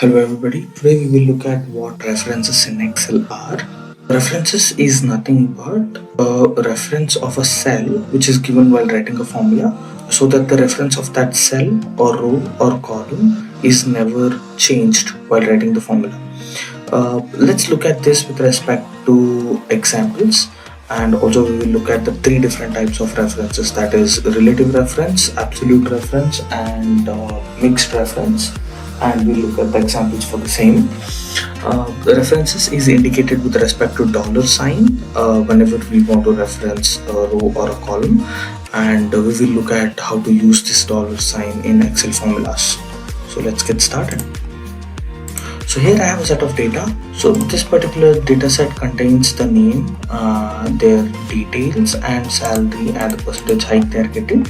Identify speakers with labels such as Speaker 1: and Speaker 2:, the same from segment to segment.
Speaker 1: Hello everybody, today we will look at what references in Excel are. References is nothing but a reference of a cell which is given while writing a formula so that the reference of that cell or row or column is never changed while writing the formula. Let's look at this with respect to examples, and also we will look at the three different types of references, that is relative reference, absolute reference and mixed reference, and we'll look at the examples for the same. The references is indicated with respect to dollar sign whenever we want to reference a row or a column, and we will look at how to use this dollar sign in Excel formulas. So let's get started. So here I have a set of data. So this particular data set contains the name, their details and salary and the percentage hike they are getting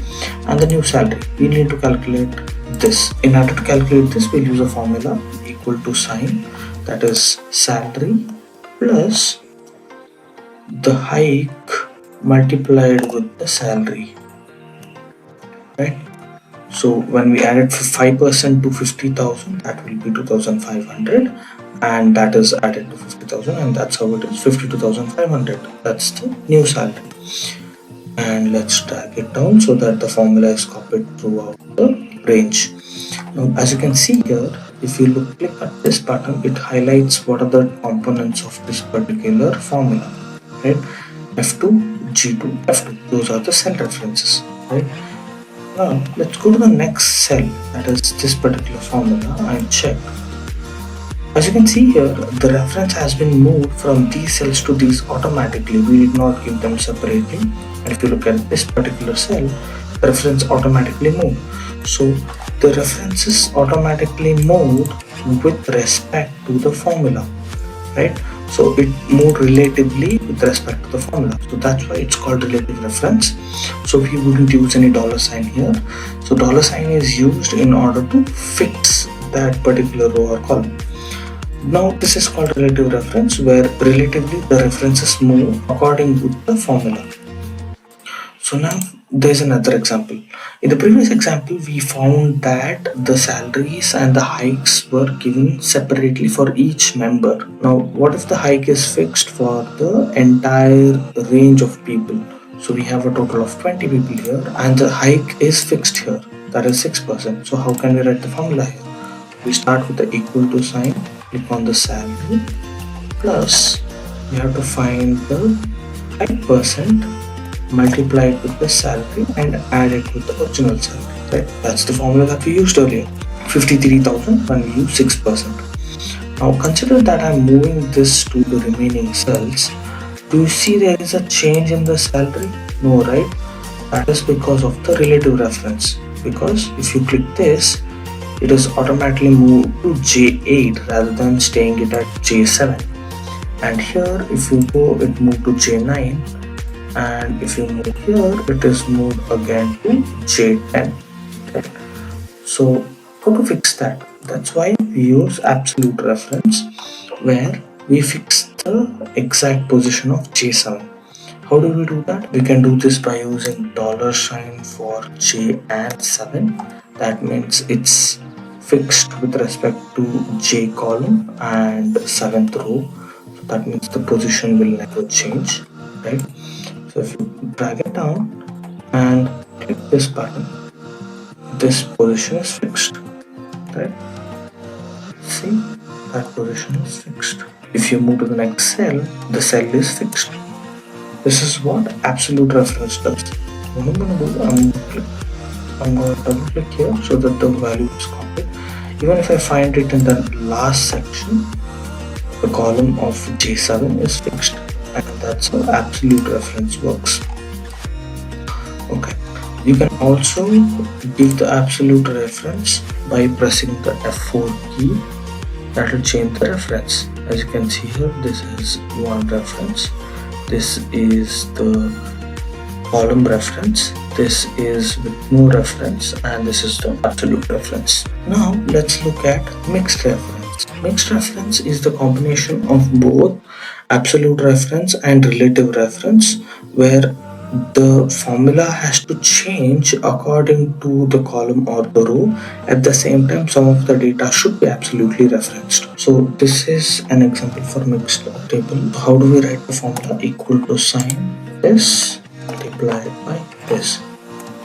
Speaker 1: and the new salary. We need to calculate this. In order to calculate this, we'll use a formula equal to sign, that is salary plus the hike multiplied with the salary, right? So when we added 5% to 50,000, that will be 2,500, and that is added to 50,000, and that's how it is 52,500. That's the new salary. And let's drag it down so that the formula is copied throughout the range. Now, as you can see here, if you click at this button, it highlights what are the components of this particular formula, right? F2, G2, F2. Those are the cell references, right? Now let's go to the next cell, that is this particular formula, and check. As you can see here, the reference has been moved from these cells to these automatically. We did not give them separately. And if you look at this particular cell, the reference automatically moved. So the references automatically moved with respect to the formula, right? So it moved relatively with respect to the formula. So that's why it's called relative reference. So we wouldn't use any dollar sign here. So dollar sign is used in order to fix that particular row or column. Now this is called relative reference, where relatively the references move according to the formula. So now there's another example. In the previous example, we found that the salaries and the hikes were given separately for each member. Now, what if the hike is fixed for the entire range of people? So we have a total of 20 people here, and the hike is fixed here, that is 6%. So how can we write the formula here? We start with the equal to sign, click on the salary, plus we have to find the 5% multiplied with the salary and add it with the original salary, right? That's the formula that we used earlier, 53,000 when we use 6%. Now consider that I'm moving this to the remaining cells. Do you see there is a change in the salary? No, right? That is because of the relative reference, because if you click this, it is automatically moved to J8 rather than staying it at J7. And here if you go, it moved to J9, and if you move here, it is moved again to J10. Okay. So how to fix that? That's why we use absolute reference, where we fix the exact position of J7. How do we do that? We can do this by using dollar sign for J and 7. That means it's fixed with respect to J column and 7th row. So that means the position will never change, right? So if you drag it down and click this button, this position is fixed, right? See, that position is fixed. If you move to the next cell, the cell is fixed. This is what absolute reference does. What I'm going to do, I'm going to double click here so that the value is copied. Even if I find it in the last section, the column of J7 is fixed. And that's how absolute reference works. Okay, you can also give the absolute reference by pressing the F4 key. That will change the reference. As you can see here, this is one reference, this is the column reference, this is with no reference, and this is the absolute reference. Now let's look at mixed reference. Mixed reference is the combination of both absolute reference and relative reference, where the formula has to change according to the column or the row. At the same time, some of the data should be absolutely referenced. So this is an example for mixed table. How do we write the formula? Equal to sign this multiplied by this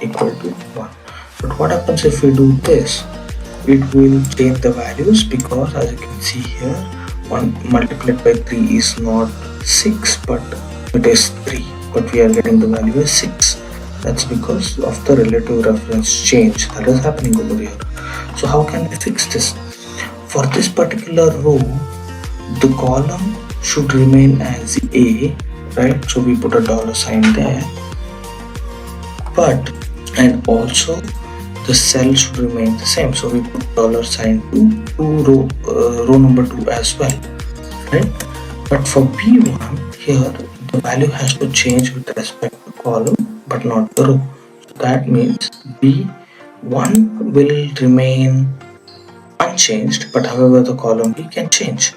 Speaker 1: equal to 1. But what happens if we do this? It will change the values, because as you can see here, 1 multiplied by 3 is not 6 but it is 3, but we are getting the value as 6. That's because of the relative reference change that is happening over here. So how can we fix this? For this particular row, the column should remain as A, right? So we put a dollar sign there, but and also the cell should remain the same, so we put dollar sign to row number 2 as well, right? But for B1 here, the value has to change with respect to column but not the row. So that means B1 will remain unchanged, but however the column B can change.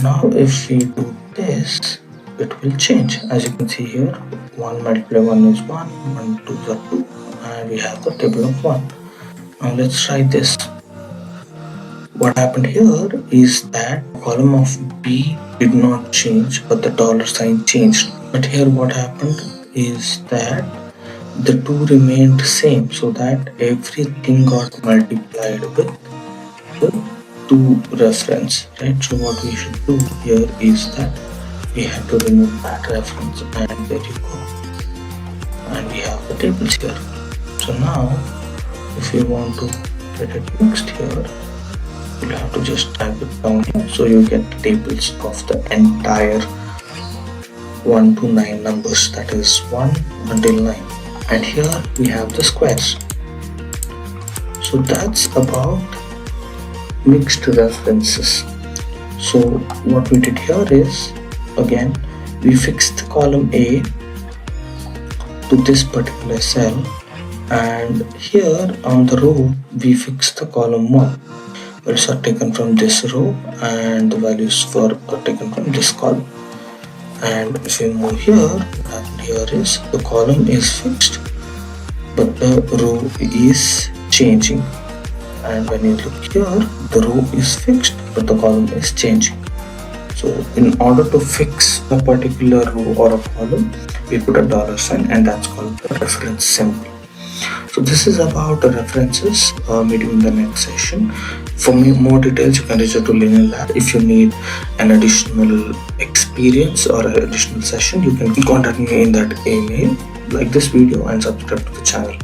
Speaker 1: Now if we do this, it will change. As you can see here, 1 multiplied 1 is 1, 1 2 is 2, and we have the table of 1. Now let's try this. What happened here is that column of B did not change, but the dollar sign changed. But here what happened is that the 2 remained same, so that everything got multiplied with the 2 reference, right? So what we should do here is that we have to remove that reference, and there you go. And we have the tables here. So now if you want to get it mixed here, you'll have to just type it down here, so you get tables of the entire 1 to 9 numbers, that is 1 until 9. And here we have the squares. So that's about mixed references. So what we did here is, again, we fixed the column A to this particular cell, and here on the row we fixed the column 1. Values are taken from this row and the values are taken from this column. And if we move here, what happened here is the column is fixed but the row is changing, and when you look here, the row is fixed but the column is changing. So in order to fix a particular row or a column, we put a dollar sign, and that's called the reference symbol. So this is about the references. Meet you in the next session. For more details, you can reach out to Linear Lab. If you need an additional experience or an additional session, you can contact me in that email. Like this video and subscribe to the channel.